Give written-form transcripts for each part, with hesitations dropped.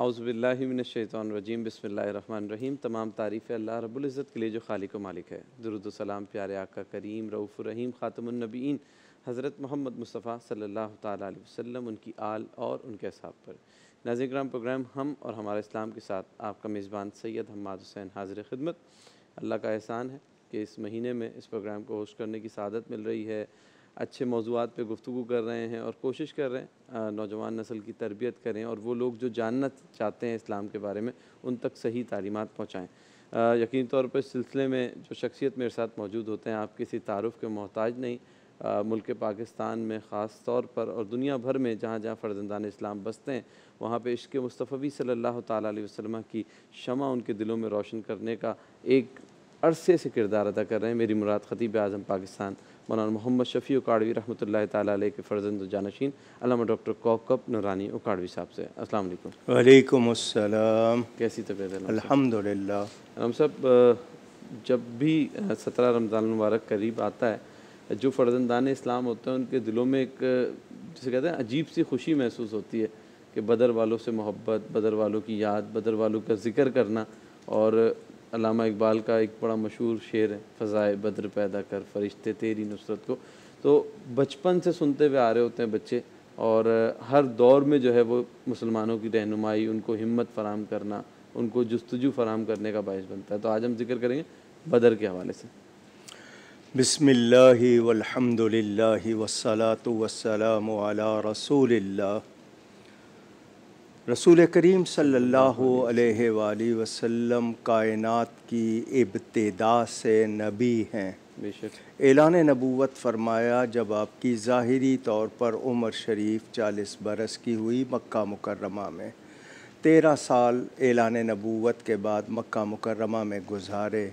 औज़ुबिल्लाहि मिनश्शैतानिर्रजीम बिस्मिल्लाहिर्रहमानिर्रहीम। तमाम तारीफ़ अल्लाह रब्बुल इज़्ज़त के लिए जो खालिक व मालिक है। दुरूद व सलाम प्यारे आका करीम रऊफ़ुर रहीम ख़ातमुन नबीयीन हज़रत मोहम्मद मुस्तफ़ा सल्लल्लाहु ताला अलैहि वसल्लम, उनकी आल और उनके असहाब पर। नाज़रीन किराम, प्रोग्राम हम और हमारा इस्लाम के साथ आपका मेज़बान सैयद हम्माद हुसैन हाज़िर ख़िदमत। अल्लाह का एहसान है कि इस महीने में इस प्रोग्राम को होस्ट करने की सआदत मिल रही है। अच्छे मौज़ूआत पे गुफ्तगू कर रहे हैं और कोशिश कर रहे हैं नौजवान नस्ल की तरबियत करें और वो लोग जो जानना चाहते हैं इस्लाम के बारे में उन तक सही तालीमात पहुँचाएँ। यकीनी तौर पर इस सिलसिले में जो शख्सियत मेरे साथ मौजूद होते हैं, आप किसी तारुफ़ के मोहताज नहीं। मुल्क पाकिस्तान में ख़ास तौर पर और दुनिया भर में जहाँ जहाँ फ़र्ज़ंदान इस्लाम बसते हैं, वहाँ पे इश्क़ मुस्तफ़वी सल्लल्लाहु ताला अलैहि वसल्लम की शमा उनके दिलों में रोशन करने का एक अरसे से किरदार अदा कर रहे हैं। मेरी मुराद ख़तीब आज़म पाकिस्तान मौलाना मोहम्मद शफ़ी उकाड़वी रहमतुल्लाहि ताला अलैह के फ़र्ज़ंद जानशीन अल्लामा डॉक्टर कौकब नूरानी उकाड़वी साहब से। अस्सलाम वालेकुम। वालेकुम अस्सलाम। कैसी तबीयत है? अल्हम्दुलिल्लाह। हम सब जब भी 17 रमज़ान मुबारक करीब आता है, जो फ़र्ज़ंदान इस्लाम होते हैं उनके दिलों में एक जिसे कहते हैं अजीब सी खुशी महसूस होती है कि बदर वालों से मोहब्बत, बदर वालों की याद, बदर वालों का ज़िक्र करना। और अल्लामा इकबाल का एक बड़ा मशहूर शेर है, फ़ज़ाए बद्र पैदा कर फ़रिश्ते तेरी नुसरत को। तो बचपन से सुनते हुए आ रहे होते हैं बच्चे, और हर दौर में जो है वो मुसलमानों की रहनुमाई, उनको हिम्मत फ़राहम करना, उनको जुस्तजू फ़राहम करने का बाइस बनता है। तो आज हम ज़िक्र करेंगे बदर के हवाले से। बिस्मिल्लाहि वल्हम्दुलिल्लाहि वस्सलातु वस्सलामु अला रसूलिल्लाह। रसूल करीम सल्लल्लाहु अलैहि वालैहि वसल्लम कायनात की इब्तिदा से नबी हैं। बेशक ऐलान नबूवत फरमाया जब आपकी ज़ाहिरी तौर पर उम्र शरीफ 40 बरस की हुई मक्का मुकर्रमा में। 13 साल ऐलान नबूवत के बाद मक्का मुकर्रमा में गुजारे।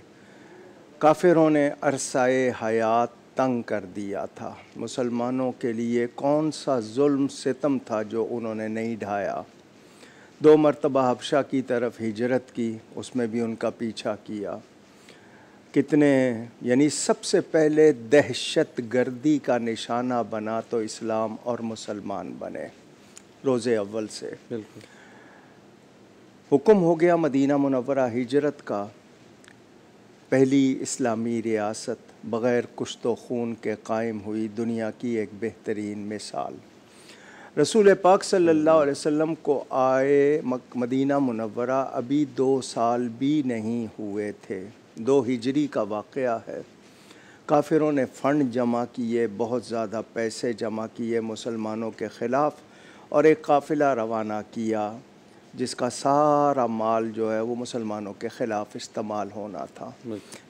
काफिरों ने अरसाए हयात तंग कर दिया था। मुसलमानों के लिए कौन सा जुल्म सितम था जो उन्होंने नहीं ढाया। 2 मरतबा हबशा की तरफ हिजरत की, उसमें भी उनका पीछा किया। कितने यानी सबसे पहले दहशत गर्दी का निशाना बना तो इस्लाम और मुसलमान बने रोज़े अव्वल से। बिल्कुल हुक्म हो गया मदीना मुनव्वरा हिजरत का। पहली इस्लामी रियासत बग़ैर कुश्त व खून के कायम हुई, दुनिया की एक बेहतरीन मिसाल। रसूल पाक सल्लल्लाहु अलैहि वसल्लम को आए मदीना मुनव्वरा अभी 2 साल भी नहीं हुए थे। 2 हिजरी का वाक़या है। काफिरों ने फ़ंड जमा किए, बहुत ज़्यादा पैसे जमा किए मुसलमानों के ख़िलाफ़, और एक काफ़िला रवाना किया जिसका सारा माल जो है वो मुसलमानों के ख़िलाफ़ इस्तेमाल होना था।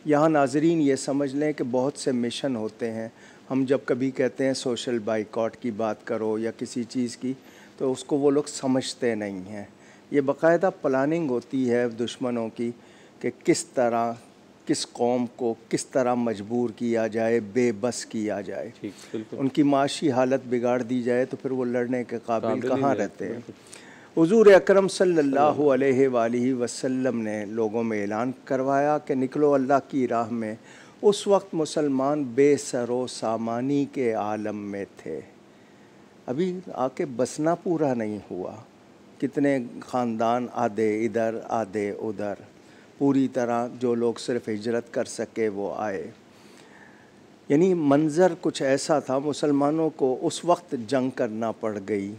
यहाँ नाज़रीन ये समझ लें कि बहुत से मिशन होते हैं। हम जब कभी कहते हैं सोशल बाइकॉट की बात करो या किसी चीज़ की, तो उसको वो लोग समझते नहीं हैं। ये बाकायदा प्लानिंग होती है दुश्मनों की कि किस तरह किस कौम को किस तरह मजबूर किया जाए, बेबस किया जाए, उनकी माशी हालत बिगाड़ दी जाए, तो फिर वो लड़ने के काबिल कहाँ रहते हैं। हुज़ूर अकरम सल्लल्लाहु अलैहि वसल्लम ने लोगों में ऐलान करवाया कि निकलो अल्लाह की राह में। उस वक्त मुसलमान बेसरो सामानी के आलम में थे, अभी आके बसना पूरा नहीं हुआ। कितने ख़ानदान आधे इधर आधे उधर, पूरी तरह जो लोग सिर्फ़ हिजरत कर सके वो आए। यानी मंज़र कुछ ऐसा था। मुसलमानों को उस वक्त जंग करना पड़ गई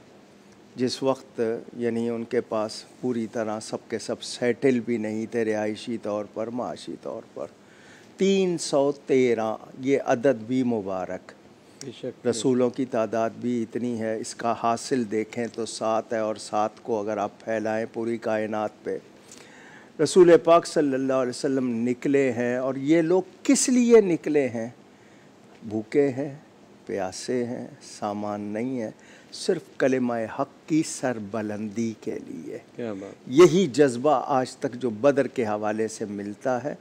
जिस वक्त यानी उनके पास पूरी तरह सब के सब सेटल भी नहीं थे रिहायशी तौर पर, माशी तौर पर। 313 ये अदद भी मुबारक। रसूलों की तादाद भी इतनी है। इसका हासिल देखें तो 7 है, और 7 को अगर आप फैलाएं पूरी कायनात पे। रसूल पाक सल्लल्लाहु अलैहि वसल्लम निकले हैं, और ये लोग किस लिए निकले हैं? भूखे हैं, प्यासे हैं, सामान नहीं है, सिर्फ कलिमा हक़ की सरबलंदी के लिए। क्या बात। यही यही जज्बा आज तक जो बदर के हवाले से मिलता है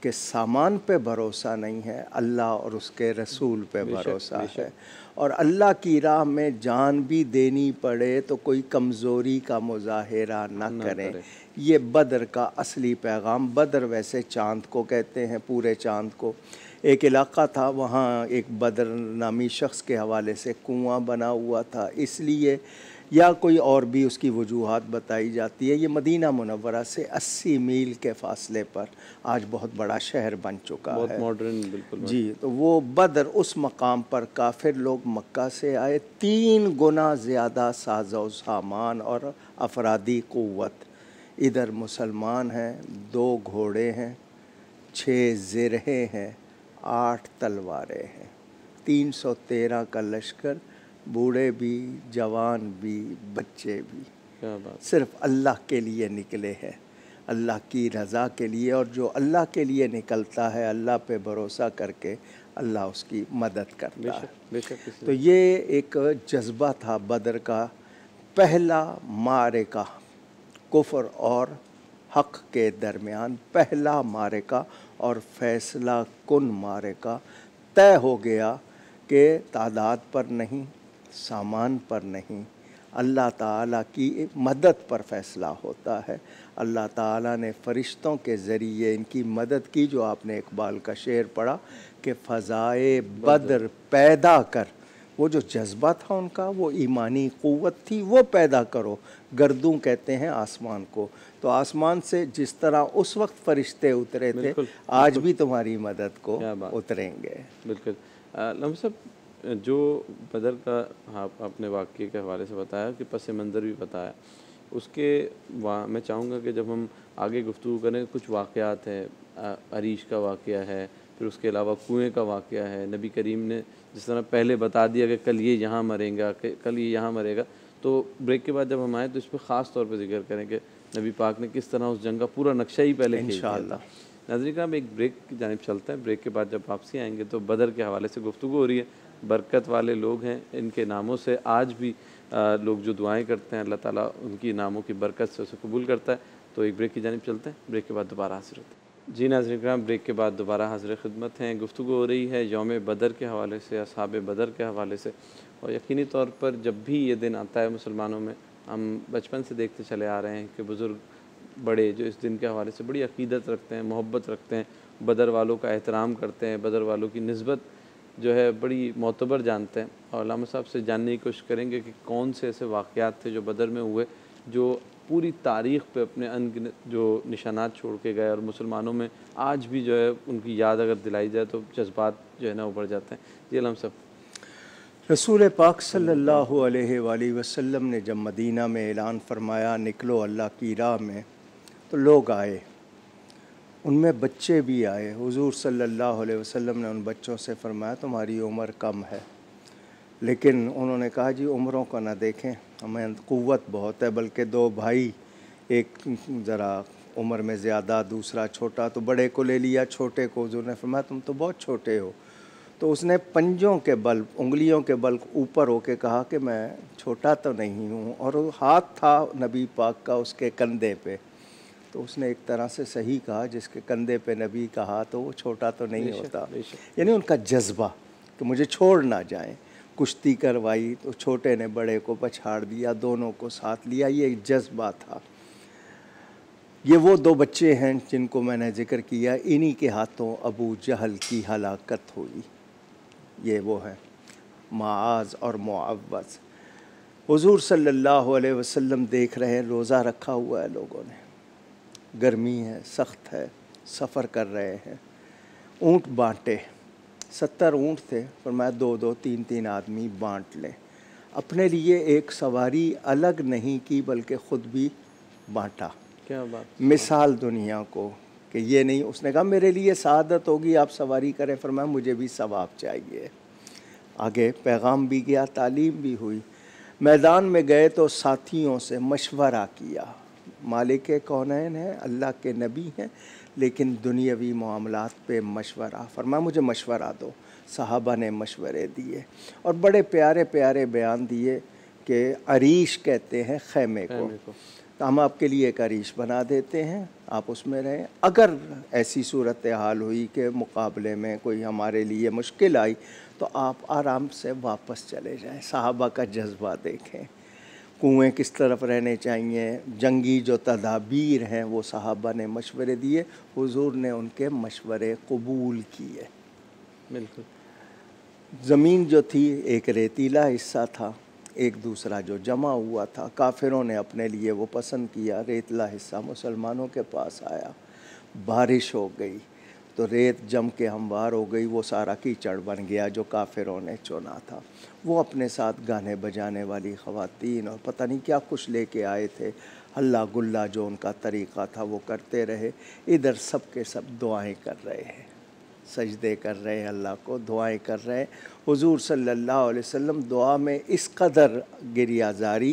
कि सामान पे भरोसा नहीं है, अल्लाह और उसके रसूल पे भरोसा है। और अल्लाह की राह में जान भी देनी पड़े तो कोई कमज़ोरी का मुज़ाहिरा न करें। ये बदर का असली पैगाम। बदर वैसे चाँद को कहते हैं, पूरे चाँद को। एक इलाक़ा था, वहाँ एक बदर नामी शख्स के हवाले से कुआं बना हुआ था, इसलिए या कोई और भी उसकी वजूहात बताई जाती है। ये मदीना मुनव्वरा से 80 मील के फ़ासले पर आज बहुत बड़ा शहर बन चुका बहुत है। मॉडर्न, बिल्कुल जी, तो वो बदर उस मकाम पर काफिर लोग मक्का से आए, 3 गुना ज़्यादा साजो सामान और अफरादी क़ुव्वत। इधर मुसलमान हैं, 2 घोड़े हैं, 6 ज़िरहे हैं, 8 तलवारें हैं, 313 का लश्कर, बूढ़े भी, जवान भी, बच्चे भी, क्या बात। सिर्फ अल्लाह के लिए निकले हैं, अल्लाह की रज़ा के लिए। और जो अल्लाह के लिए निकलता है, अल्लाह पे भरोसा करके, अल्लाह उसकी मदद करता है। बेशक तो ये एक जज्बा था बदर का, पहला मारेका कुफ्र और हक़ के दरमियान, पहला मारेका और फ़ैसला कुन मारेका। तय हो गया कि तादाद पर नहीं, सामान पर नहीं, अल्लाह ताला की मदद पर फ़ैसला होता है। अल्लाह ताला ने फ़रिश्तों के ज़रिए इनकी मदद की, जो आपने इकबाल का शेर पढ़ा कि फ़ज़ाए बदर पैदा कर। वो जो जज्बा था उनका, वो ईमानी क़ुव्वत थी, वो पैदा करो। गर्दूं कहते हैं आसमान को, तो आसमान से जिस तरह उस वक्त फ़रिश्ते उतरे थे, आज भी तुम्हारी मदद को उतरेंगे। बिल्कुल। लम्हा साहब, जो बदर का आपने वाक़ये के हवाले से बताया कि पस मंज़र भी बताया, उसके मैं चाहूँगा कि जब हम आगे गुफ्तगू करें, कुछ वाक़यात हैं, अरीश का वाक़या है, फिर उसके अलावा कुएँ का वाक़या है। नबी करीम ने जिस तरह पहले बता दिया कि कल ये यहाँ मरेगा, कल ये यहाँ मरेगा, तो ब्रेक के बाद जब हम आए तो इस पर ख़ास तौर पर ज़िक्र करें कि नबी पाक ने किस तरह उस जंग का पूरा नक्शा ही पहले खींच दिया था। नाज़रीन हम एक ब्रेक की जानिब चलते हैं। ब्रेक के बाद जब वापसी आएंगे तो बदर के हवाले से गुफ्तगू हो रही है। बरकत वाले लोग हैं, इनके नामों से आज भी लोग जो दुआएं करते हैं, अल्लाह ताला उनकी नामों की बरकत से उसे कबूल करता है। तो एक ब्रेक की जानिब चलते हैं, ब्रेक के बाद दोबारा हाजिर होते हैं। जी नाज़रीन, ब्रेक के बाद दोबारा हाजिर खिदमत हैं। गुफ्तगू हो रही है यौम बदर के हवाले से, असहाब बदर के हवाले से। और यकीनी तौर पर जब भी ये दिन आता है मुसलमानों में, हम बचपन से देखते चले आ रहे हैं कि बुज़ुर्ग बड़े जो इस दिन के हवाले से बड़ी अक़ीदत रखते हैं, मोहब्बत रखते हैं, बदर वालों का एहतराम करते हैं, बदर वालों की निस्बत जो है बड़ी मोतबर जानते हैं। और अल्लामा साहब से जानने की कोशिश करेंगे कि कौन से ऐसे वाक़यात थे जो बदर में हुए, जो पूरी तारीख़ पे अपने अनगिनत जो निशानात छोड़ के गए, और मुसलमानों में आज भी जो है उनकी याद अगर दिलाई जाए तो जज्बात जो है ना उभर जाते हैं। जी अल्लामा साहब। रसूल पाक सल्लल्लाहु अलैहि वसल्लम ने जब मदीना में ऐलान फरमाया निकलो अल्लाह की राह में, तो लोग आए, उनमें बच्चे भी आए। हुज़ूर सल्लल्लाहु अलैहि वसल्लम ने उन बच्चों से फरमाया तुम्हारी उम्र कम है, लेकिन उन्होंने कहा जी उम्रों को ना देखें, हमें क़ुव्वत बहुत है। बल्कि 2 भाई, एक ज़रा उम्र में ज़्यादा, दूसरा छोटा, तो बड़े को ले लिया, छोटे को हुज़ूर ने फरमाया तुम तो बहुत छोटे हो। तो उसने पंजों के बल, उंगलियों के बल ऊपर होके कहा कि मैं छोटा तो नहीं हूँ, और हाथ था नबी पाक का उसके कंधे पे। तो उसने एक तरह से सही कहा, जिसके कंधे पे नबी का हाथ हो वो छोटा तो नहीं होता। यानी उनका जज्बा कि मुझे छोड़ ना जाएं। कुश्ती करवाई तो छोटे ने बड़े को पछाड़ दिया, दोनों को साथ लिया, ये एक जज्बा था। ये वो 2 बच्चे हैं जिनको मैंने ज़िक्र किया, इन्हीं के हाथों अबू जहल की हलाकत हुई। ये वो हैं माआज़ और मुअव्वज़। हुज़ूर सल्लल्लाहु अलैहि वसल्लम देख रहे हैं, रोज़ा रखा हुआ है लोगों ने, गर्मी है, सख्त है, सफ़र कर रहे हैं। ऊँट बाँटे, 70 ऊँट थे, फरमाया 2-2 3-3 आदमी बाँट लें। अपने लिए एक सवारी अलग नहीं की, बल्कि ख़ुद भी बाँटा। क्या बात। मिसाल दुनिया को कि ये नहीं, उसने कहा मेरे लिए सआदत होगी आप सवारी करें, फरमाया मुझे भी सवाब चाहिए। आगे पैगाम भी गया, तालीम भी हुई। मैदान में गए तो साथियों से मशवरा किया। मालिक कौनैन है, अल्लाह के नबी हैं, लेकिन दुनियावी मामलात पे मशवरा, फरमाया मुझे मशवरा दो। सहाबा ने मशवरे दिए और बड़े प्यारे प्यारे बयान दिए कि अरीश कहते हैं खैमे को, तो हम आपके लिए एक अरीश बना देते हैं, आप उसमें रहें। अगर ऐसी सूरत हाल हुई कि मुकाबले में कोई हमारे लिए मुश्किल आई तो आप आराम से वापस चले जाएं। सहाबा का जज्बा देखें, कुएँ किस तरफ रहने चाहिए, जंगी जो तदाबीर हैं वो सहाबा ने मशवरे दिए, हुजूर ने उनके मशवरे कबूल किए। बिल्कुल। ज़मीन जो थी एक रेतीला हिस्सा था, एक दूसरा जो जमा हुआ था, काफिरों ने अपने लिए वो पसंद किया। रेतला हिस्सा मुसलमानों के पास आया, बारिश हो गई तो रेत जम के हमवार हो गई, वो सारा कीचड़ बन गया जो काफिरों ने चुना था। वो अपने साथ गाने बजाने वाली ख़वातीन और पता नहीं क्या कुछ लेके आए थे, हल्ला गुल्ला जो उनका तरीक़ा था वो करते रहे। इधर सब के सब दुआएं कर रहे हैं, सजदे कर रहे हैं, अल्लाह को दुआएं कर रहे हैं। हुजूर सल्लल्लाहु अलैहि वसल्लम दुआ में इस कदर गिरियाजारी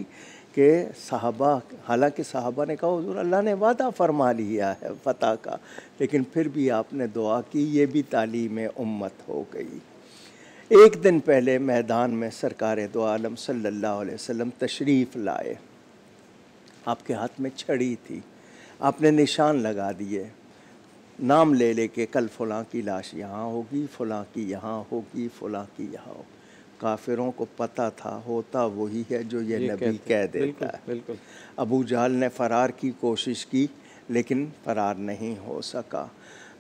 कि सहाबा, हालांकि सहाबा ने कहा हुजूर अल्लाह ने वादा फरमा लिया है फ़तह का, लेकिन फिर भी आपने दुआ की, ये भी तालीम उम्मत हो गई। एक दिन पहले मैदान में सरकार दो आलम सल्लल्लाहु अलैहि वसल्लम तशरीफ़ लाए। आपके हाथ में छड़ी थी, आपने निशान लगा दिए, नाम ले लेके कल फ़लाँ की लाश यहाँ होगी, फ़लाँ की यहाँ होगी, फ़लाँ की यहाँ होगी। काफिरों को पता था होता वही है जो ये नबी कह देता है। बिल्कुल। अबू जहल ने फ़रार की कोशिश की लेकिन फ़रार नहीं हो सका।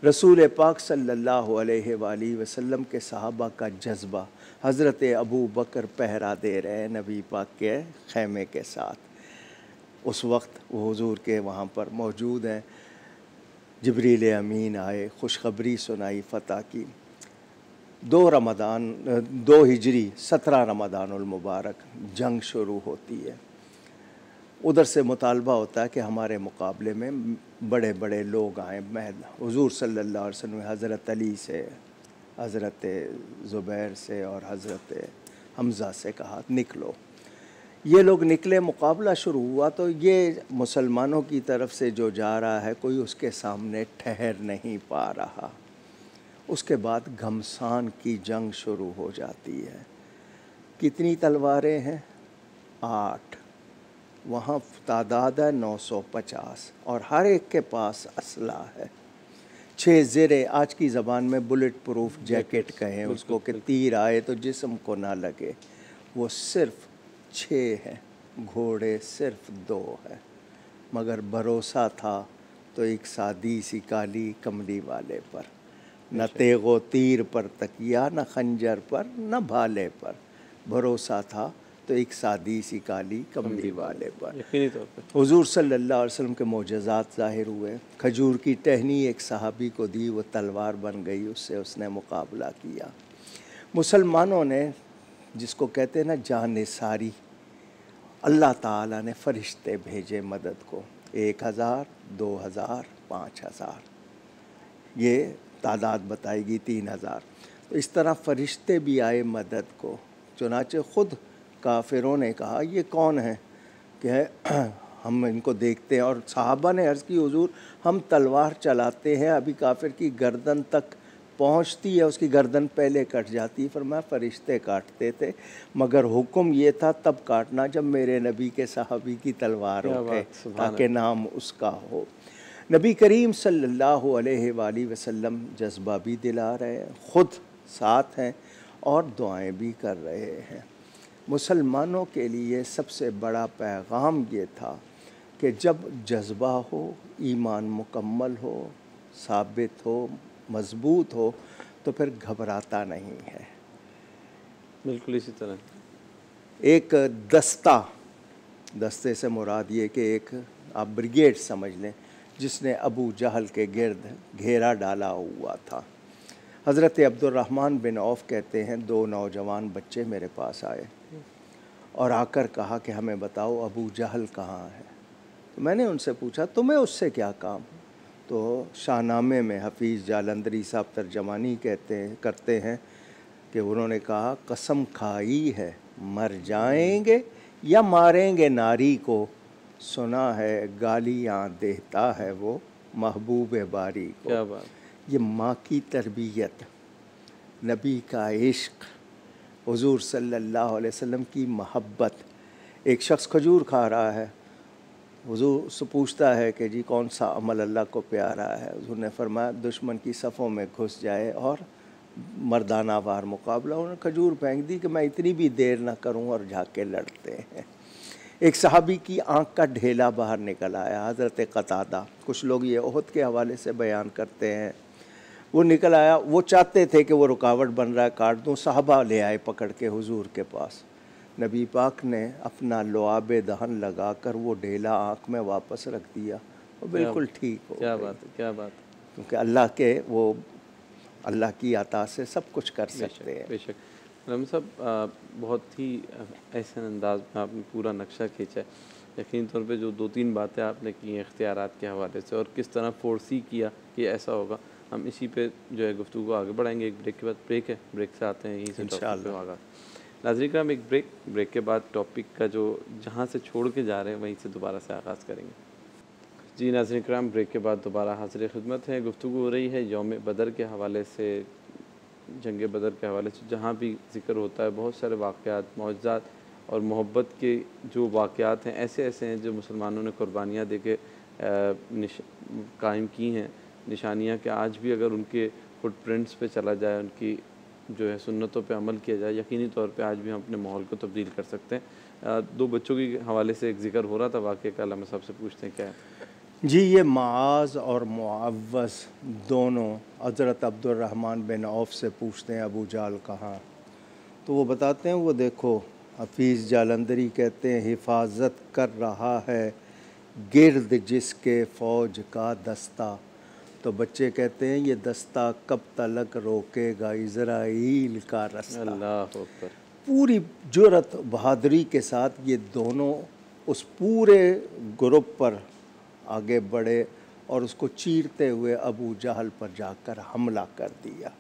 रसूल पाक सल्लल्लाहु अलैहि वसल्लम के सहाबा का जज्बा, हज़रत अबू बकर पहरा दे रहे हैं नबी पाक के खैमे के साथ। उस वक्त वो हुजूर के वहाँ पर मौजूद हैं। जिब्रील अमीन आए, खुशखबरी सुनाई फ़तह की। 2 हिजरी 17 रमज़ानुल मुबारक जंग शुरू होती है। उधर से मुतालबा होता है कि हमारे मुकाबले में बड़े बड़े लोग आए। हुजूर सल्लल्लाहु अलैहि वसल्लम हज़रत अली से, हज़रत ज़ुबैर से और हज़रत हमज़ा से कहा निकलो। ये लोग निकले, मुकाबला शुरू हुआ तो ये मुसलमानों की तरफ से जो जा रहा है कोई उसके सामने ठहर नहीं पा रहा। उसके बाद घमसान की जंग शुरू हो जाती है। कितनी तलवारें हैं? 8। वहाँ तादाद है 950 और हर एक के पास असला है। 6 ज़ेरे, आज की ज़बान में बुलेट प्रूफ जैकेट कहें उसको, कि तीर आए तो जिस्म को ना लगे। वो सिर्फ 6 हैं, घोड़े सिर्फ 2 हैं। मगर भरोसा था तो एक सादी सी काली कमली वाले पर, न तेगो तीर पर तकिया, न खंजर पर, न भाले पर। भरोसा था तो एक सादी सी काली कमली वाले पर। हुजूर सल्लल्लाहु अलैहि वसल्लम के मोजज़ात ज़ाहिर हुए। खजूर की टहनी एक सहाबी को दी, वो तलवार बन गई, उससे उसने मुकाबला किया। मुसलमानों ने, जिसको कहते हैं ना जानिसारी, अल्लाह ताला ने फ़रिश्ते भेजे मदद को। 1000, 2000, 5000, ये तादाद बताएगी 3000। तो इस तरह फ़रिश्ते भी आए मदद को। चुनाचे ख़ुद काफिरों ने कहा ये कौन है कि हम इनको देखते हैं। और सहाबा ने अर्ज़ की हुजूर हम तलवार चलाते हैं, अभी काफिर की गर्दन तक पहुंचती है, उसकी गर्दन पहले कट जाती है। फरमाया फ़रिश्ते काटते थे, मगर हुक्म ये था तब काटना जब मेरे नबी के सहाबी की तलवार उठे, ताकि नाम उसका हो। नबी करीम सल्लल्लाहु अलैहि वसल्लम जज्बा भी दिला रहे हैं, ख़ुद साथ हैं और दुआएं भी कर रहे हैं। मुसलमानों के लिए सबसे बड़ा पैगाम ये था कि जब जज्बा हो, ईमान मुकम्मल हो, साबित हो, मज़बूत हो, तो फिर घबराता नहीं है। बिल्कुल इसी तरह एक दस्ते से मुराद ये कि एक आप ब्रिगेड समझ लें, जिसने अबू जहल के गिर्द घेरा डाला हुआ था। हज़रत अब्दुर्रहमान बिन औफ़ कहते हैं 2 नौजवान बच्चे मेरे पास आए और आकर कहा कि हमें बताओ अबू जहल कहाँ है। तो मैंने उनसे पूछा तुम्हें उससे क्या काम? तो शाहनामे में हफ़ीज़ जालंधरी साहब तर्जमानी करते हैं कि उन्होंने कहा कसम खाई है मर जाएंगे या मारेंगे नारी को, सुना है गालियाँ देता है वो महबूब बारी को। क्या बात। ये माँ की तरबियत, नबी का इश्क, हुजूर सल्लल्लाहु अलैहि वसल्लम की महब्बत। एक शख्स खजूर खा रहा है, हुजूर उससे पूछता है कि जी कौन सा अमल अल्लाह को प्यारा है। हुजूर ने फरमाया दुश्मन की सफ़ों में घुस जाए और मर्दाना वार मुकाबला। उन्होंने खजूर फेंक दी कि मैं इतनी भी देर ना करूं, और जाके लड़ते हैं। एक सहाबी की आंख का ढेला बाहर निकल आया, हज़रत क़तादा, कुछ लोग ये ओहद के हवाले से बयान करते हैं। वो निकल आया, वो चाहते थे कि वो रुकावट बन रहा है काट दूँ, सहाबा ले आए पकड़ के हुजूर के पास। नबी पाक ने अपना लुआब दहन लगा कर वो ढेला आँख में वापस रख दिया, वो बिल्कुल ठीक हो क्या गई। बात है, क्या बात है। क्योंकि अल्लाह की अता से सब कुछ कर सकते हैं। बेशक रम साहब, बहुत ही ऐसे अंदाज में आपने पूरा नक्शा खींचा है। यकीन तौर पे जो 2-3 बातें आपने की हैं इख्तियारात के हवाले से और किस तरह फोर्सी किया कि ऐसा होगा, हम इसी पे जो है गुफ्तगू को आगे बढ़ाएंगे। एक ब्रेक के बाद ब्रेक है, ब्रेक से आते हैं यहीं से टॉपिक पे इंशाअल्लाह। आगा। नाज़रीन करम, एक ब्रेक के बाद टॉपिक का जो जहाँ से छोड़ के जा रहे हैं वहीं से दोबारा से आगाज़ करेंगे। जी नाज़रीन करम, ब्रेक के बाद दोबारा हाज़िर खिदमत है। गुफ्तगू हो रही है यौम बदर के हवाले से, जंग बदर के हवाले से, जहाँ भी ज़िक्र होता है बहुत सारे वाक़यात, मौजज़ात और मोहब्बत के जो वाक़यात हैं ऐसे ऐसे हैं जो मुसलमानों ने कुर्बानियाँ दे के कायम की हैं। निशानियाँ कि आज भी अगर उनके फुटप्रिंट्स पे चला जाए, उनकी जो है सुन्नतों पे अमल किया जाए, यकीनी तौर पे आज भी हम अपने माहौल को तब्दील कर सकते हैं। 2 बच्चों के हवाले से एक ज़िक्र हो रहा था वाक़े का, अल्लाह साहब से पूछते हैं क्या है। जी, ये मुआज़ और मुअव्वज़ दोनों हज़रत अब्दुर्रहमान बिन औफ़ से पूछते हैं अबू जहल कहाँ, तो वो बताते हैं वो देखो हफ़ीज़ जालंधरी कहते हैं हिफाजत कर रहा है गिर्द जिसके फ़ौज का दस्ता। तो बच्चे कहते हैं ये दस्ता कब तलक रोकेगा इज़राइल का रास्ता। अल्लाह अकबर। पूरी जुर्रत बहादुरी के साथ ये दोनों उस पूरे ग्रुप पर आगे बढ़े और उसको चीरते हुए अबू जहल पर जाकर हमला कर दिया।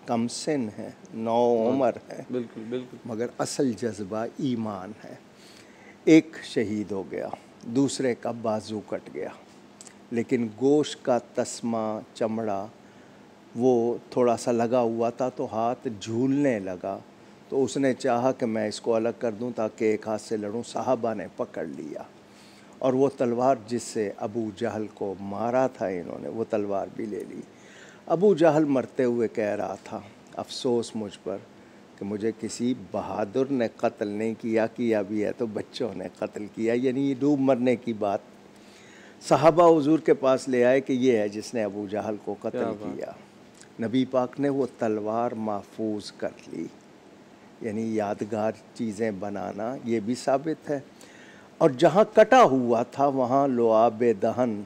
कम सिन है, 9 उम्र है, बिल्कुल बिल्कुल। मगर असल जज्बा ईमान है। एक शहीद हो गया, दूसरे का बाजू कट गया, लेकिन गोश्त का तस्मा चमड़ा वो थोड़ा सा लगा हुआ था तो हाथ झूलने लगा, तो उसने चाहा कि मैं इसको अलग कर दूं ताकि एक हाथ से लड़ूं। साहबा ने पकड़ लिया और वो तलवार जिससे अबू जहल को मारा था इन्होंने, वो तलवार भी ले ली। अबू जहल मरते हुए कह रहा था अफसोस मुझ पर कि मुझे किसी बहादुर ने कत्ल नहीं किया भी है तो बच्चों ने कत्ल किया, यानी डूब मरने की बात। साहबा हुजूर के पास ले आए कि ये है जिसने अबू जहल को कत्ल किया। नबी पाक ने वो तलवार महफूज कर ली, यानी यादगार चीज़ें बनाना ये भी साबित है। और जहाँ कटा हुआ था वहाँ लुआब दहन,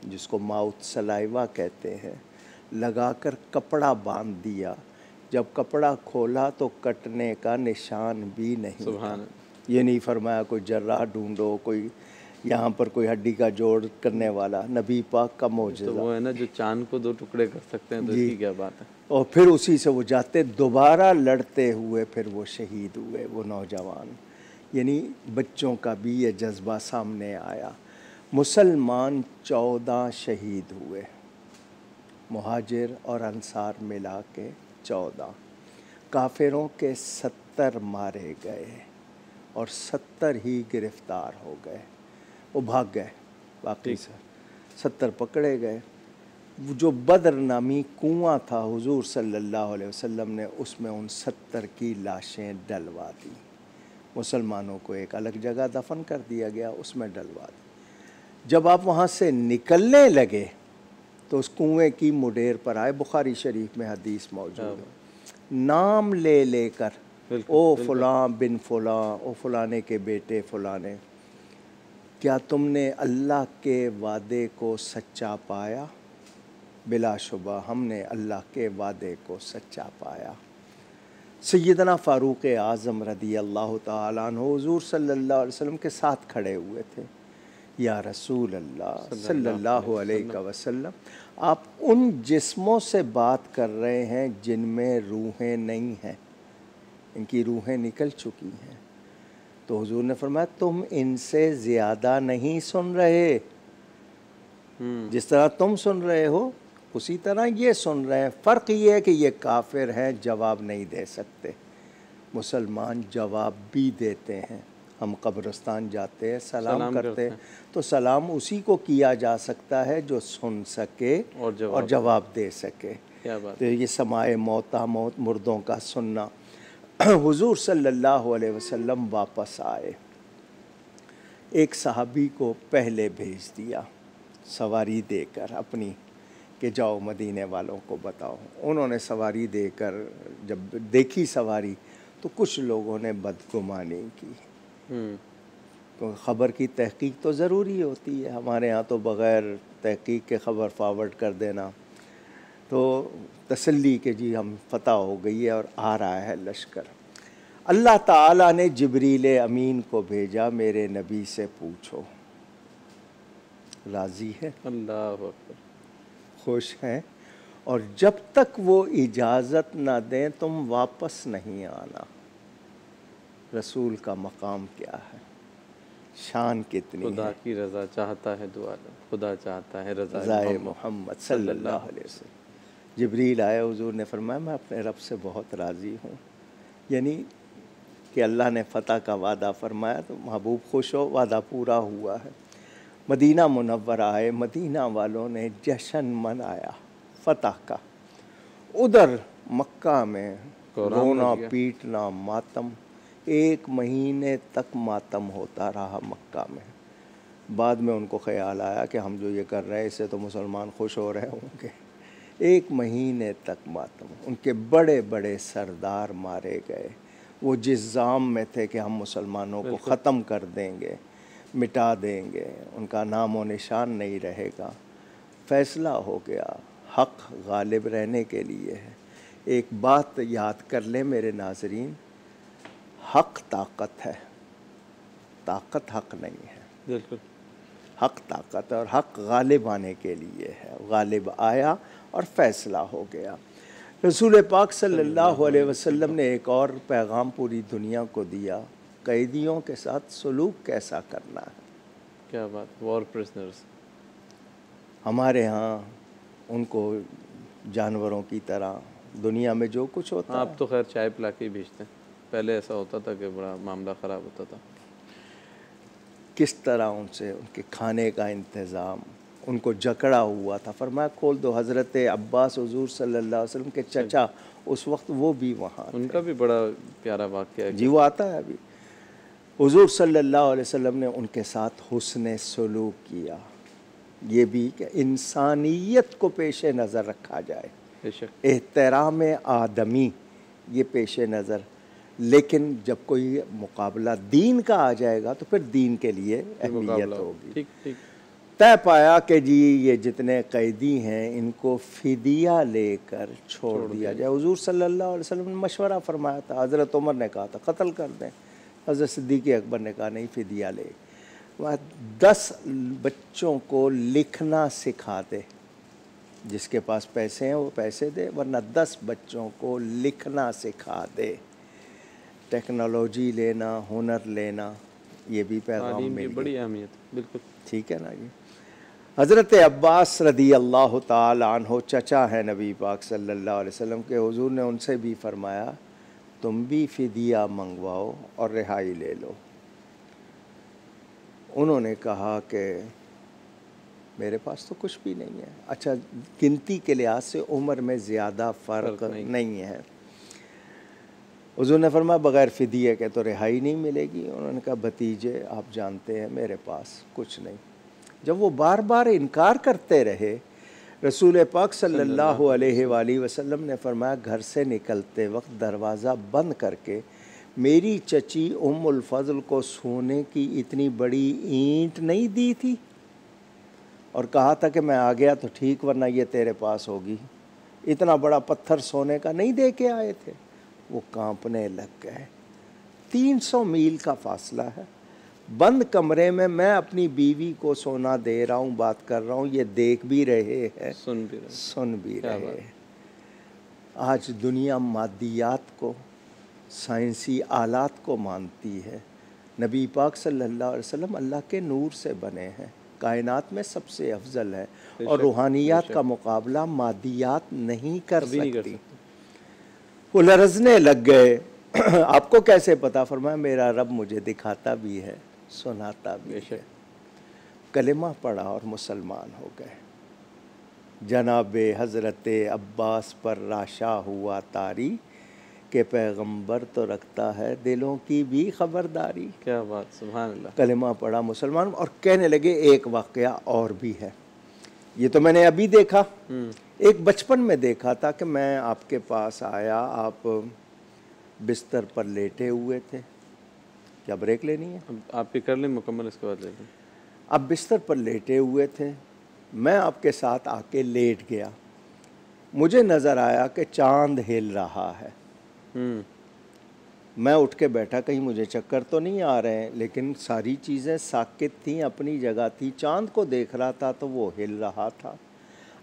जिसको माउथ सलाइवा कहते हैं, लगाकर कपड़ा बांध दिया। जब कपड़ा खोला तो कटने का निशान भी नहीं था। ये नहीं फरमाया कोई जर्राह ढूंढो, कोई यहाँ पर कोई हड्डी का जोड़ करने वाला। नबी पाक का मौजज़ा। तो वो है ना जो चांद को 2 टुकड़े कर सकते हैं, तो इसकी क्या बात है। और फिर उसी से वो जाते दोबारा लड़ते हुए फिर वो शहीद हुए, वो नौजवान। यानी बच्चों का भी ये जज्बा सामने आया। मुसलमान 14 शहीद हुए, मुहाजिर और अंसार मिला के 14। काफिरों के 70 मारे गए और 70 ही गिरफ्तार हो गए, वो भाग गए। बाकी 70 पकड़े गए। जो बदर नामी कुआं था हुजूर सल्लल्लाहु अलैहि वसल्लम ने उसमें उन 70 की लाशें डलवा दी। मुसलमानों को एक अलग जगह दफन कर दिया गया, उसमें डलवा दी। जब आप वहाँ से निकलने लगे तो उस कुएं की मुडेर पर आए, बुखारी शरीफ में हदीस मौजूद है, नाम ले लेकर ओ फलां बिन फलां, ओ फलाने के बेटे फलाने, क्या तुमने अल्लाह के वादे को सच्चा पाया? बिलाशुबा हमने अल्लाह के वादे को सच्चा पाया। सैयदना फ़ारूक़ आज़म रदी अल्लाह ताला अन्हु हुज़ूर सल्लल्लाहु अलैहि वसल्लम के साथ खड़े हुए थे। या रसूल अल्लाह सल्लल्लाहु अलैहि वसल्लम, आप उन जिस्मों से बात कर रहे हैं जिनमें रूहें नहीं हैं, इनकी रूहें निकल चुकी हैं। तो हुज़ूर ने फरमाया तुम इनसे ज़्यादा नहीं सुन रहे, जिस तरह तुम सुन रहे हो उसी तरह ये सुन रहे हैं। फ़र्क ये है कि ये काफिर हैं, जवाब नहीं दे सकते, मुसलमान जवाब भी देते हैं। हम कब्रिस्तान जाते हैं, सलाम करते हैं, तो सलाम उसी को किया जा सकता है जो सुन सके और जवाब दे सके। क्या बात। तो ये समाए मौता मौत मुर्दों का सुनना। हुजूर सल्लल्लाहु अलैहि वसल्लम वापस आए, एक सहाबी को पहले भेज दिया सवारी देकर अपनी कि जाओ मदीने वालों को बताओ। उन्होंने सवारी देकर जब देखी सवारी तो कुछ लोगों ने बदगुमानी की। हम्म, तो ख़बर की तहकीक तो ज़रूरी होती है, हमारे यहाँ तो बग़ैर तहकीक के ख़बर फॉरवर्ड कर देना, तो तसल्ली के जी हम फतह हो गई है और आ रहा है लश्कर। अल्लाह ताला ने जिब्रील अमीन को भेजा, मेरे नबी से पूछो। राज़ी है, अल्लाह अकबर। खुश हैं, और जब तक वो इजाज़त ना दें तुम वापस नहीं आना। रसूल का मकाम क्या है, शान कितनी खुदा है। की रज़ा चाहता है दुआ लो, खुदा चाहता है रज़ा रज़ाए मोहम्मद सल्लल्लाहु अलैहि वसल्लम। जिब्रील आए, हुजूर ने फरमाया मैं अपने रब से बहुत राज़ी हूँ, यानी कि अल्लाह ने फ़तह का वादा फरमाया तो महबूब खुश हो, वादा पूरा हुआ है। मदीना मुनव्वरा आए, मदीना वालों ने जश्न मनाया फ़तह का। उधर मक्का में कोहराम रोना मच गया। पीटना मातम, 1 महीने तक मातम होता रहा मक्का में। बाद में उनको ख़याल आया कि हम जो ये कर रहे हैं इससे तो मुसलमान खुश हो रहे होंगे। 1 महीने तक मातम, उनके बड़े बड़े सरदार मारे गए। वो जिस जाम में थे कि हम मुसलमानों को ख़त्म कर देंगे, मिटा देंगे, उनका नामो निशान नहीं रहेगा। फ़ैसला हो गया, हक़ गालिब रहने के लिए है। एक बात याद कर लें मेरे नाज़रीन, हक़ ताकत है, ताकत हक़ नहीं है। बिल्कुल। हक़ ताकत और हक़ गालिब आने के लिए है। गालिब आया और फ़ैसला हो गया। रसूल पाक सल्लल्लाहु अलैहि वसल्लम ने एक और पैगाम पूरी दुनिया को दिया, कैदियों के साथ सलूक कैसा करना है। क्या बात, वॉर प्रिजनर्स। हमारे यहाँ उनको जानवरों की तरह, दुनिया में जो कुछ होता आप है, तो खैर चाय पिला के ही भेजते हैं, पहले ऐसा होता था कि बड़ा मामला ख़राब होता था। किस तरह उनसे उनके खाने का इंतज़ाम, उनको जकड़ा हुआ था। फरमाया खोल दो। हज़रत अब्बास हुज़ूर सल्लल्लाहु अलैहि वसल्लम के चचा उस वक्त वो भी वहाँ उनका भी बड़ा प्यारा वाक़या है। जी, वो आता है अभी। हुज़ूर सल्लल्लाहु अलैहि वसल्लम ने उनके साथ हुस्न सलूक किया, ये भी कि इंसानियत को पेश नज़र रखा जाए, बेशक। एहतराम आदमी ये पेश नज़र। लेकिन जब कोई मुकाबला दीन का आ जाएगा तो फिर दीन के लिए अहमियत होगी। ठीक ठीक। तय पाया कि जी ये जितने कैदी हैं इनको फ़िदिया लेकर छोड़ दिया जाए। हुज़ूर सल्लल्लाहु अलैहि वसल्लम ने मशवरा फरमाया था, हज़रत उमर ने कहा था कत्ल कर दें, हज़रत सिद्दीक़ अकबर ने कहा नहीं फ़िदिया ले। वह 10 बच्चों को लिखना सिखा दे, जिसके पास पैसे हैं वो पैसे दे, वरना 10 बच्चों को लिखना सिखा दे। टेक्नोलॉजी लेना, हुनर लेना, ये भी पैगाम तालीम की मिल बड़ी गया। अहमियत, बिल्कुल। ठीक है ना जी। हज़रत अब्बास रदी अल्लाह ताला अन्हो चचा है नबी पाक सल्लल्लाहु अलैहि वसल्लम के। हुजूर ने उनसे भी फरमाया तुम भी फ़िदिया मंगवाओ और रिहाई ले लो। उन्होंने कहा कि मेरे पास तो कुछ भी नहीं है। अच्छा, गिनती के लिहाज से उम्र में ज़्यादा फ़र्क नहीं है। हुज़ूर ने फरमाया बग़ैर फ़िदिये के तो रिहाई नहीं मिलेगी। उन्होंने कहा भतीजे आप जानते हैं मेरे पास कुछ नहीं। जब वो बार बार इनकार करते रहे, रसूल पाक सल्लल्लाहु अलैहि वसल्लम ने फरमाया घर से निकलते वक्त दरवाज़ा बंद करके मेरी चची उम्मुल फ़ज़ल को सोने की इतनी बड़ी ईंट नहीं दी थी और कहा था कि मैं आ गया तो ठीक, वरना ये तेरे पास होगी। इतना बड़ा पत्थर सोने का नहीं दे के आए थे। वो कांपने लग गए। 300 मील का फासला है, बंद कमरे में मैं अपनी बीवी को सोना दे रहा हूँ, बात कर रहा हूँ, ये देख भी रहे हैं, सुन भी रहे। आज दुनिया मादियात को, साइंसी आलात को मानती है। नबी पाक सल्लल्लाहु अलैहि वसल्लम अल्लाह के नूर से बने हैं, कायनात में सबसे अफजल है और रूहानियात का मुकाबला मादियात नहीं कर सकती। वो लरज़ने लग गए। आपको कैसे पता? फरमाया मेरा रब मुझे दिखाता भी है, सुनाता भी है। कलिमा पढ़ा और मुसलमान हो गए। जनाब हज़रत अब्बास पर राशा हुआ तारी के पैगंबर तो रखता है दिलों की भी खबरदारी। क्या बात, सुभान अल्लाह। कलिमा पढ़ा मुसलमान और कहने लगे एक वाक़या और भी है। ये तो मैंने अभी देखा, एक बचपन में देखा था कि मैं आपके पास आया, आप बिस्तर पर लेटे हुए थे। क्या ब्रेक लेनी है? अब आप ये कर लें मुकम्मल, इसके बाद ले लें। अब बिस्तर पर लेटे हुए थे, मैं आपके साथ आके लेट गया। मुझे नज़र आया कि चांद हिल रहा है। मैं उठ के बैठा, कहीं मुझे चक्कर तो नहीं आ रहे हैं, लेकिन सारी चीज़ें साकित थीं, अपनी जगह थी। चांद को देख रहा था तो वो हिल रहा था।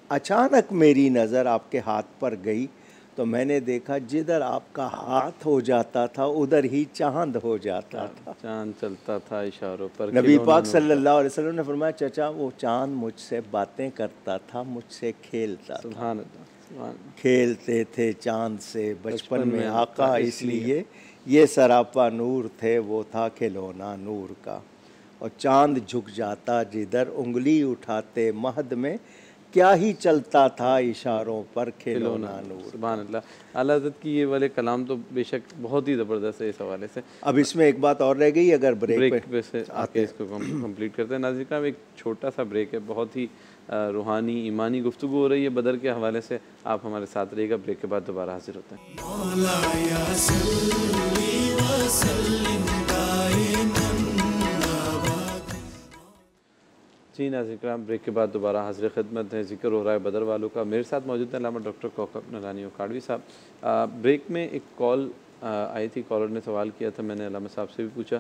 अचानक मेरी नज़र आपके हाथ पर गई तो मैंने देखा जिधर आपका हाथ हो जाता था उधर ही चांद हो जाता था। चांद चलता था इशारों पर। नबी पाक सल्लल्लाहु अलैहि वसल्लम ने फरमाया, चचा वो चांद मुझसे बातें करता था, मुझसे खेलता था। सुभान अल्लाह, सुभान अल्लाह। खेलते थे चांद से बचपन में आका, इसलिए ये सरापा नूर थे, वो था खिलौना नूर का। और चांद झुक जाता जिधर, उंगली उठाते महद में, क्या ही चलता था इशारों पर खिलौना नूर। सुभान अल्लाह। आला हज़रत की ये वाले कलाम तो बेशक बहुत ही ज़बरदस्त है इस हवाले से। अब इसमें एक बात और रह गई, अगर ब्रेक पे से आके इसको कंप्लीट करते हैं। नाज़रीन का एक छोटा सा ब्रेक है, बहुत ही रूहानी ईमानी गुफ्तगू हो रही है बदर के हवाले से। आप हमारे साथ रहिएगा, ब्रेक के बाद दोबारा हाजिर होते हैं। जी नाज़रीन करम, ब्रेक के बाद दोबारा हाज़िर खिदमत है। ज़िक्र हो रहा है बदर वालों का। मेरे साथ मौजूद हैं अल्लामा डॉक्टर कौकब नूरानी काड़वी साहब। ब्रेक में एक कॉल आई थी, कॉलर ने सवाल किया था, मैंने अल्लामा साहब से भी पूछा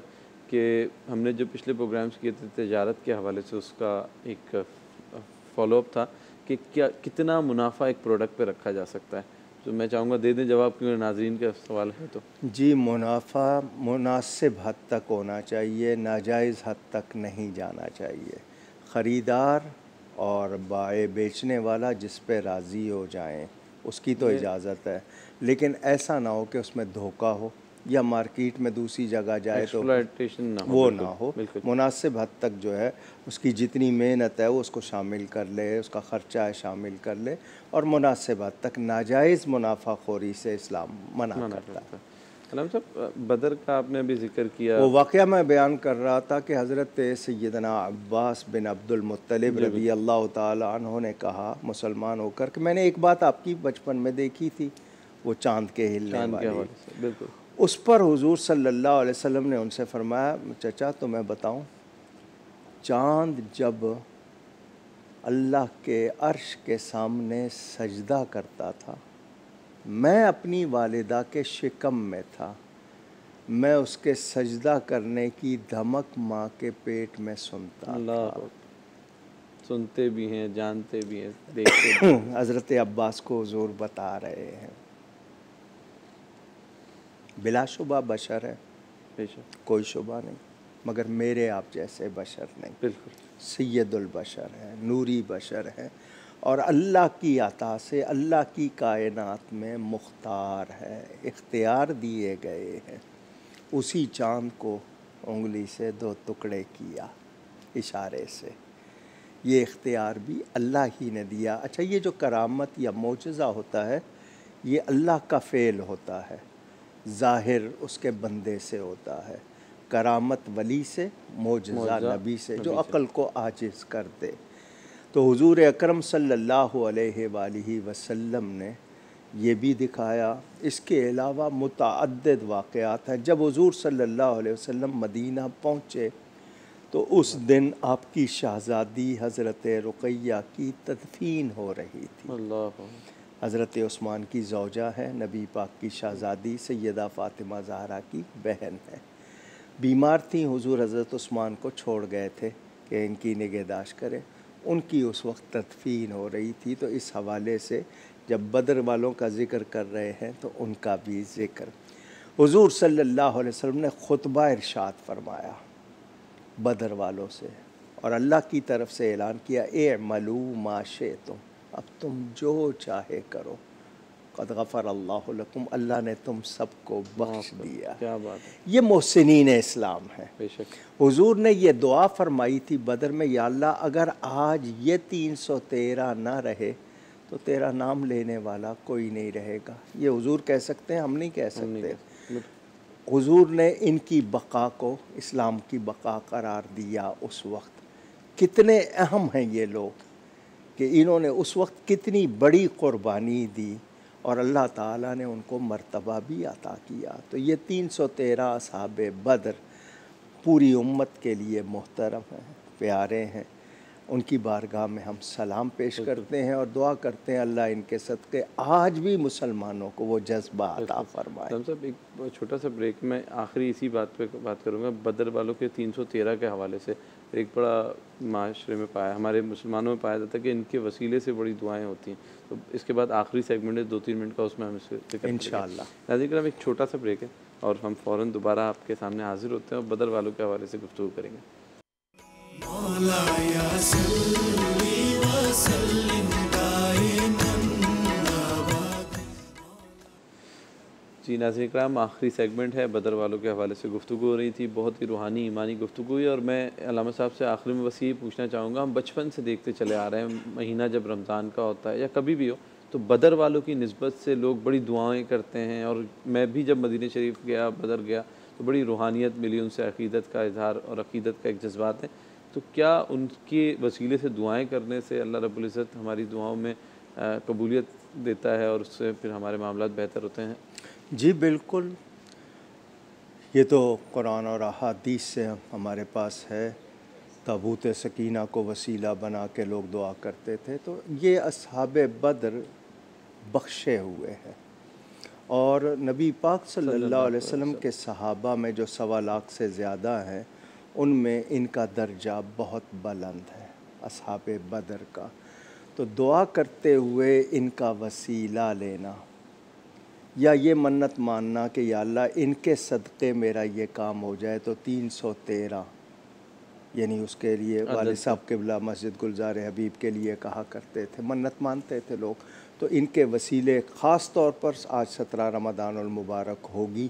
कि हमने जो पिछले प्रोग्राम्स किए थे तजारत के हवाले से, उसका एक फ़ॉलोअप था कि क्या कितना मुनाफा एक प्रोडक्ट पे रखा जा सकता है। तो मैं चाहूँगा दे दें जवाब, क्योंकि नाज़रीन का सवाल है। तो जी, मुनाफा मुनासिब हद तक होना चाहिए, नाजायज़ हद तक नहीं जाना चाहिए। ख़रीदार और बाए बेचने वाला जिस पे राज़ी हो जाएं उसकी तो इजाज़त है, लेकिन ऐसा ना हो कि उसमें धोखा हो या मार्केट में दूसरी जगह जाए तो वो ना हो। मुनासिब हद तक जो है उसकी जितनी मेहनत है वो उसको शामिल कर ले, उसका ख़र्चा है शामिल कर ले, और मुनासिब हद तक नाजायज़ मुनाफाखोरी से इस्लाम मना करता है। अल्लामा साहब, बदर का आपने अभी जिक्र किया, वो वाक़या मैं बयान कर रहा था कि हज़रत सैयदना अब्बास बिन अब्दुल मुत्तलिब रज़ी अल्लाह ताला अन्हु ने कहा मुसलमान होकर कि मैंने एक बात आपकी बचपन में देखी थी, वो चाँद के हिलने वाली। बिल्कुल। उस पर हुज़ूर सल्लल्लाहु अलैहि वसल्लम ने उनसे फरमाया, चचा तो मैं बताऊँ, चाँद जब अल्लाह के अर्श के सामने सजदा करता था, मैं अपनी वालिदा के शिकम में था, मैं उसके सजदा करने की धमक माँ के पेट में सुनता था। सुनते भी हैं, जानते भी हैं, देखते भी हैं। हज़रत अब्बास को हुज़ूर बता रहे हैं, बिलाशुबा बशर है, कोई शुबा नहीं, मगर मेरे आप जैसे बशर नहीं। बिल्कुल सैयदुल बशर है, नूरी बशर है, और अल्लाह की अता से अल्लाह की कायनात में मुख्तार है, इख्तियार दिए गए हैं। उसी चाँद को उंगली से 2 टुकड़े किया इशारे से, ये इख्तियार भी अल्लाह ही ने दिया। अच्छा, ये जो करामत या मोजज़ा होता है ये अल्लाह का फ़ेल होता है, ज़ाहिर उसके बंदे से होता है। करामत वली से, मोजज़ा नबी से, जो अक़ल को आजिज़ कर दे। तो हुज़ूर अकरम सल्लल्लाहु अलैहि वसल्लम ने ये भी दिखाया। इसके अलावा मुतअद्दिद वाक़यात हैं। जब हुज़ूर सल्लल्लाहु अलैहि वसल्लम मदीना पहुँचे तो उस दिन आपकी शहज़ादी हज़रत रुक़ैया की तदफ़ीन हो रही थी। हज़रत उस्मान की ज़ौजा है, नबी पाक की शहज़ादी सैयदा फ़ातिमा ज़हरा की बहन है। बीमार थी, हुज़ूर हज़रत उस्मान को छोड़ गए थे कि इनकी निगहदाश्त करें। उनकी उस वक्त तदफ़ीन हो रही थी। तो इस हवाले से जब बदर वालों का ज़िक्र कर रहे हैं तो उनका भी ज़िक्र। हुज़ूर सल्लल्लाहु अलैहि वसल्लम ने खुतबा इरशाद फरमाया बदर वालों से, और अल्लाह की तरफ से ऐलान किया, इअमलू मा शिअतुम, अब तुम जो चाहे करो, क़द गफ़र अल्लाहु लकुम, अल्लाह ने तुम सबको बख्श दिया। क्या बात है। ये मोहसिनीन इस्लाम है। बेशक हुज़ूर ने ये दुआ फरमाई थी बदर में, या अल्लाह अगर आज ये 313 ना रहे तो तेरा नाम लेने वाला कोई नहीं रहेगा। ये हुज़ूर कह सकते हैं, हम नहीं कह सकते। हुज़ूर ने इनकी बका को इस्लाम की बका करार दिया। उस वक्त कितने अहम हैं ये लोग कि इन्होंने उस वक्त कितनी बड़ी क़ुरबानी दी, और अल्लाह ताला ने उनको मर्तबा भी अता किया। तो ये 313 असहाबे बद्र पूरी उम्मत के लिए मोहतरम हैं, प्यारे हैं। उनकी बारगाह में हम सलाम पेश करते हैं और दुआ करते हैं अल्लाह इनके सदक़े आज भी मुसलमानों को वो जज्बा अता फरमाए। साहब एक छोटा सा ब्रेक में आखिरी इसी बात पे बात करूँगा। बदर वालों के 313 के हवाले से एक बड़ा माशरे में पाया, हमारे मुसलमानों में पाया जाता है कि इनके वसीले से बड़ी दुआएं होती हैं। तो इसके बाद आखिरी सेगमेंट है 2-3 मिनट का, उसमें हम इससे इंशाअल्लाह। नाज़रीन करम एक छोटा सा ब्रेक है और हम फ़ौरन दोबारा आपके सामने हाजिर होते हैं और बदर वालों के हवाले से गुफ्तगू करेंगे। जी नाज़रीन कराम, आखिरी सेगमेंट है, बदर वालों के हवाले से गुफ्तगू हो रही थी। बहुत ही रूहानी ईमानी गुफ्तगू हुई और मैं अल्लामा साहब से आखिरी में बस ये पूछना चाहूँगा, हम बचपन से देखते चले आ रहे हैं, महीना जब रमज़ान का होता है या कभी भी हो तो बदर वालों की निस्बत से लोग बड़ी दुआएँ करते हैं। और मैं भी जब मदीना शरीफ गया, बदर गया तो बड़ी रूहानियत मिली, उनसे अक़ीदत का इज़हार और अक़ीदत का एक जज्बात है। तो क्या उनके वसीले से दुआएँ करने से अल्लाह रब्बुल इज़्ज़त हमारी दुआओं में कबूलियत देता है और उससे फिर हमारे मामलात बेहतर होते हैं? जी बिल्कुल, ये तो कुरान और अहादीस से हमारे पास है। ताबूत सकीना को वसीला बना के लोग दुआ करते थे। तो ये असहाबे बद्र बख्शे हुए हैं और नबी पाक सल्लल्लाहु अलैहि वसल्लम के सहाबा में जो 1.25 लाख से ज़्यादा हैं, उनमें इनका दर्जा बहुत बुलंद है असहाबे बद्र का। तो दुआ करते हुए इनका वसीला लेना या ये मन्नत मानना कि या अल्लाह इनके सदक़े मेरा ये काम हो जाए, तो 313 यानी उसके लिए वालिद साहब क़िबला मस्जिद गुलज़ार हबीब के लिए कहा करते थे, मन्नत मानते थे लोग। तो इनके वसीले ख़ास तौर पर आज 17 रमज़ानुल मुबारक होगी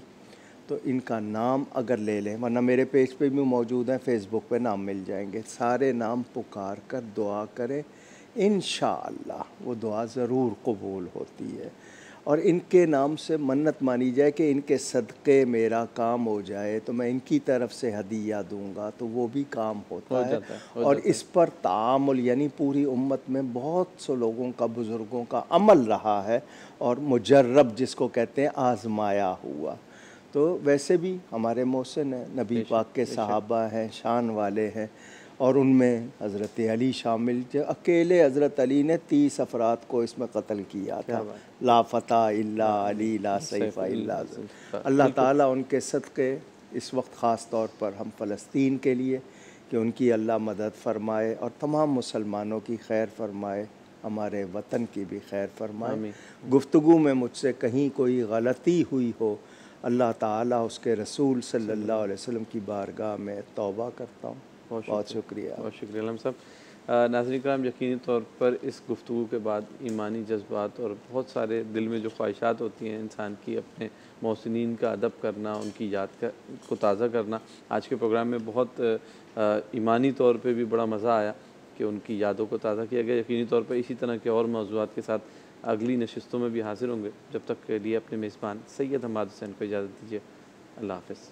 तो इनका नाम अगर ले लें, वरना मेरे पेज पे भी मौजूद हैं, फ़ेसबुक पे नाम मिल जाएंगे, सारे नाम पुकार कर दुआ करें, इंशाअल्लाह वो दुआ ज़रूर कबूल होती है। और इनके नाम से मन्नत मानी जाए कि इनके सदक़े मेरा काम हो जाए तो मैं इनकी तरफ से हदिया दूंगा, तो वो भी काम होता है। और इस पर तामुल यानी पूरी उम्मत में बहुत से लोगों का, बुज़ुर्गों का अमल रहा है और मुजर्रब जिसको कहते हैं आज़माया हुआ। तो वैसे भी हमारे मोहसिन हैं, नबी पाक के सहाबा हैं, शान वाले हैं और उनमें हज़रत अली शामिल। जो अकेले हज़रत अली ने 30 अफराद को इसमें कत्ल किया था। ला फ़ता इल्ला अली ला सैफ़ा इल्ला अल्लाह ताला उनके सदक़े इस वक्त ख़ास तौर पर हम फ़लस्तीन के लिए कि उनकी अल्लाह मदद फ़रमाए और तमाम मुसलमानों की खैर फ़रमाए, हमारे वतन की भी खैर फ़रमाए। गुफ्तगू में मुझसे कहीं कोई गलती हुई हो, अल्लाह ताला उसके रसूल सल्लल्लाहु अलैहि वसल्लम की बारगाह में तौबा करता हूँ। बहुत शुक्रिया, बहुत शुक्रिया अल्लामा साहब। नाज़रीन कराम, यकीनी तौर पर इस गुफ्तगू के बाद ईमानी जज्बात और बहुत सारे दिल में जो ख्वाहिशात होती हैं इंसान की, अपने मोहसिनीन का अदब करना, उनकी याद को ताज़ा करना, आज के प्रोग्राम में बहुत ईमानी तौर पे भी बड़ा मज़ा आया कि उनकी यादों को ताज़ा किया गया। यकीनी तौर पर इसी तरह के और मौज़ूआत के साथ अगली नशिस्तों में भी हाजिर होंगे। जब तक के लिए अपने मेज़बान सैयद हमाद हुसैन को इजाज़त दीजिए। अल्लाह हाफ़िज़।